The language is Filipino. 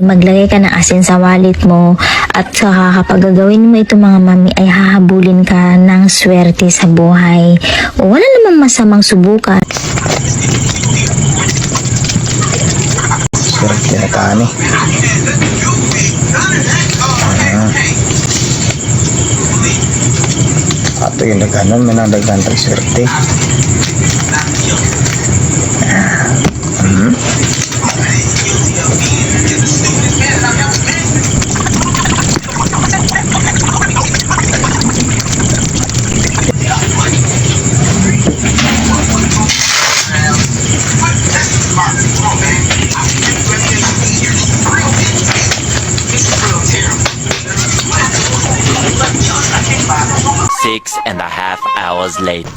Maglagay ka ng asin sa wallet mo at saka kapag gagawin mo ito mga mami ay hahabulin ka ng swerte sa buhay. O, wala namang masamang subukan. Swerte na tani. Ato yung nagkanon, may nagdagan tag swerte. Six and a half hours later.